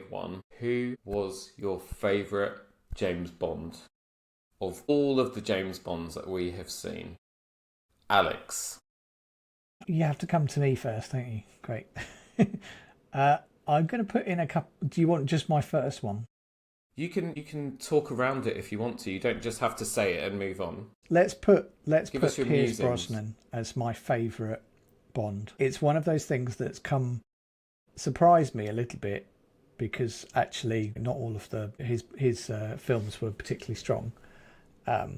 One. Who was your favourite James Bond of all of the James Bonds that we have seen? Alex. You have to come to me first, don't you? Great. uh, I'm going to put in a couple. Do you want just my first one? You can talk around it if you want to. You don't just have to say it and move on. Let's Give us put your Pierce musings. Brosnan as my favourite Bond. It's one of those things that's come surprised me a little bit because actually not all of his films were particularly strong.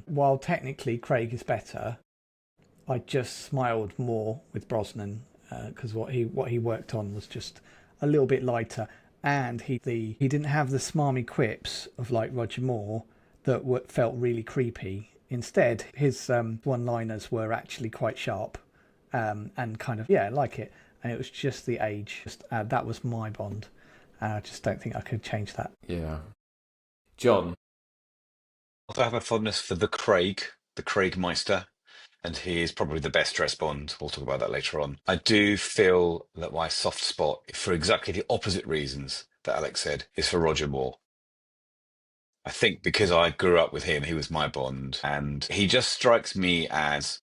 While technically Craig is better, I just smiled more with Brosnan because what he worked on was just a little bit lighter, and he didn't have the smarmy quips of like Roger Moore that felt really creepy. Instead, his one-liners were actually quite sharp and kind of I like it. And it was just the age. That was my Bond. I just don't think I could change that. Yeah. John. Also have a fondness for the Craig Meister, and he is probably the best dressed Bond. We'll talk about that later on. I do feel that my soft spot, for exactly the opposite reasons that Alex said, is for Roger Moore. I think because I grew up with him, he was my Bond, and he just strikes me as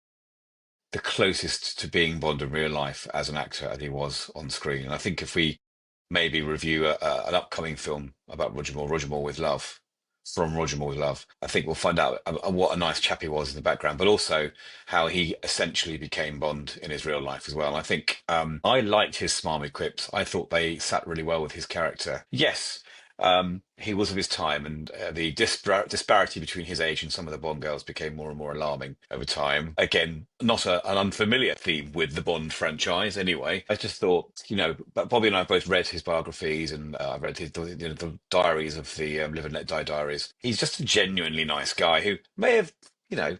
the closest to being Bond in real life as an actor as he was on screen. And I think if we maybe review an upcoming film about Roger Moore with Love, from Roger Moore with Love, I think we'll find out what a nice chap he was in the background, but also how he essentially became Bond in his real life as well. And I think I liked his smarmy quips. I thought they sat really well with his character. Yes, he was of his time, and the disparity between his age and some of the Bond girls became more and more alarming over time. Again, not an unfamiliar theme with the Bond franchise. Anyway, I just thought, but Bobby and I both read his biographies, and I've read the diaries of the Live and Let Die diaries. He's just a genuinely nice guy who may have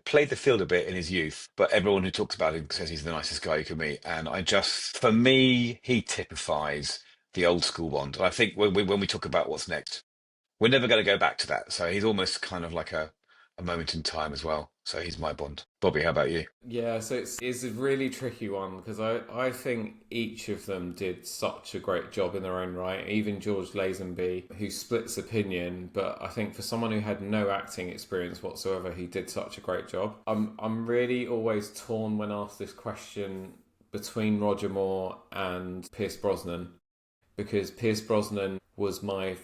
played the field a bit in his youth, but everyone who talks about him says he's the nicest guy you can meet. And for me, he typifies the old school Bond. And I think when we talk about what's next, we're never going to go back to that. So he's almost kind of like a moment in time as well. So he's my Bond. Bobby, how about you? Yeah, so it's a really tricky one because I think each of them did such a great job in their own right. Even George Lazenby, who splits opinion, but I think for someone who had no acting experience whatsoever, he did such a great job. I'm really always torn when asked this question between Roger Moore and Pierce Brosnan, because Pierce Brosnan was my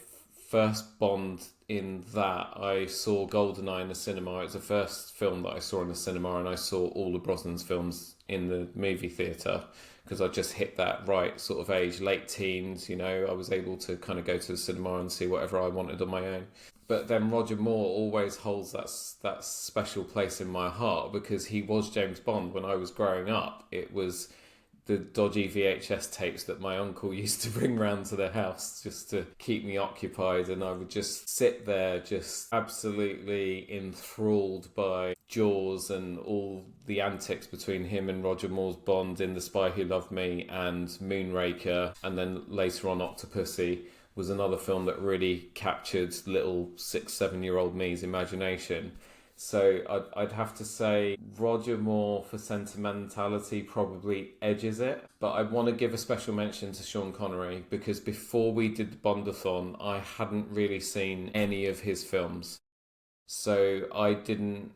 first Bond in that I saw GoldenEye in the cinema. It was the first film that I saw in the cinema, and I saw all of Brosnan's films in the movie theatre because I just hit that right sort of age, late teens. I was able to kind of go to the cinema and see whatever I wanted on my own. But then Roger Moore always holds that special place in my heart because he was James Bond when I was growing up. It was the dodgy VHS tapes that my uncle used to bring round to the house just to keep me occupied, and I would just sit there just absolutely enthralled by Jaws and all the antics between him and Roger Moore's Bond in The Spy Who Loved Me and Moonraker, and then later on Octopussy was another film that really captured little 6-7-year-old me's imagination. So I'd have to say Roger Moore for Sentimentality probably edges it. But I want to give a special mention to Sean Connery because before we did the Bondathon, I hadn't really seen any of his films. So I couldn't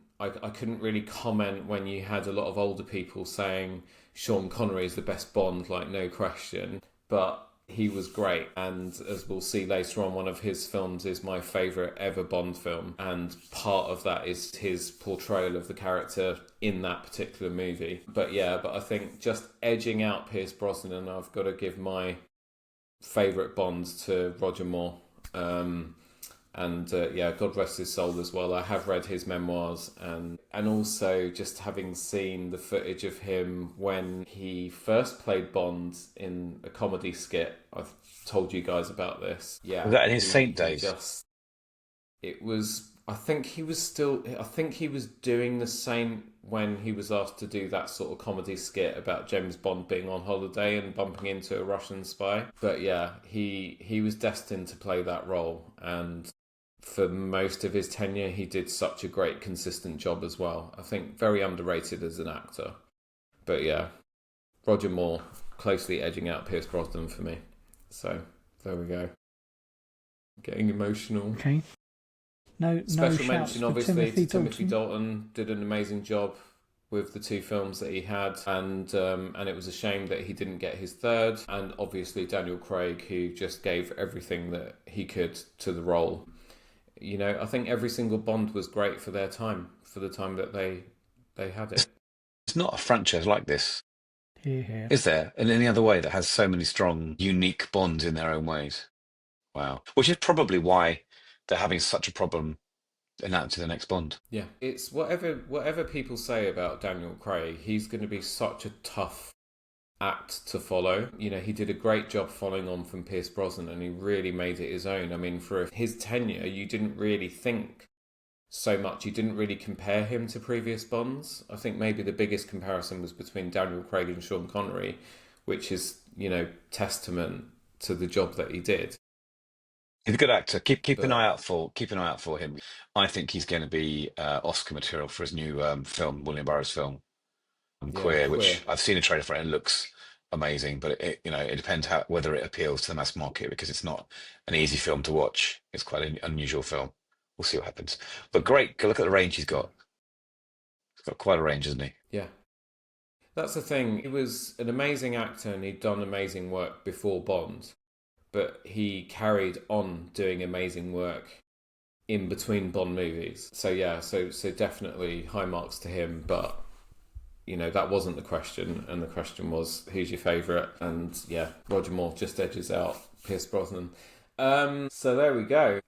really comment when you had a lot of older people saying Sean Connery is the best Bond, like no question. But he was great, and as we'll see later on, one of his films is my favourite ever Bond film, and part of that is his portrayal of the character in that particular movie. But I think just edging out Pierce Brosnan, I've got to give my favourite Bond to Roger Moore. God rest his soul as well. I have read his memoirs, and also just having seen the footage of him when he first played Bond in a comedy skit. I've told you guys about this. Yeah, Was that in his Saint days? It was. I think he was doing the same when he was asked to do that sort of comedy skit about James Bond being on holiday and bumping into a Russian spy. But yeah, he was destined to play that role, and for most of his tenure, he did such a great, consistent job as well. I think very underrated as an actor. But yeah, Roger Moore closely edging out Pierce Brosnan for me. So there we go. Getting emotional. Okay. No Special shouts mention, for obviously, to Timothy Timothy Dalton. Dalton. Did an amazing job with the 2 films that he had, and it was a shame that he didn't get his third. And obviously Daniel Craig, who just gave everything that he could to the role. You know, I think every single Bond was great for their time, for the time that they had it. It's not a franchise like this, Here. is there, in any other way that has so many strong, unique Bonds in their own ways? Wow. Which is probably why they're having such a problem announcing the next Bond. Yeah, it's whatever people say about Daniel Craig, he's going to be such a tough act to follow. You know, he did a great job following on from Pierce Brosnan, and he really made it his own. I mean, for his tenure, you didn't really think so much. You didn't really compare him to previous Bonds. I think maybe the biggest comparison was between Daniel Craig and Sean Connery, which is, you know, testament to the job that he did. He's a good actor. Keep an But eye out for him. I think he's going to be Oscar material for his new film, William Burroughs film, yeah, Queer, Queer. which I've seen a trailer for it and it looks amazing. But it depends whether it appeals to the mass market because it's not an easy film to watch. It's quite an unusual film. We'll see what happens. But great, go look at the range he's got. He's got quite a range, hasn't he? Yeah. That's the thing. He was an amazing actor and he'd done amazing work before Bond, but he carried on doing amazing work in between Bond movies. So yeah, so definitely high marks to him, but you know, that wasn't the question, and the question was who's your favourite? And yeah, Roger Moore just edges out Pierce Brosnan. So there we go.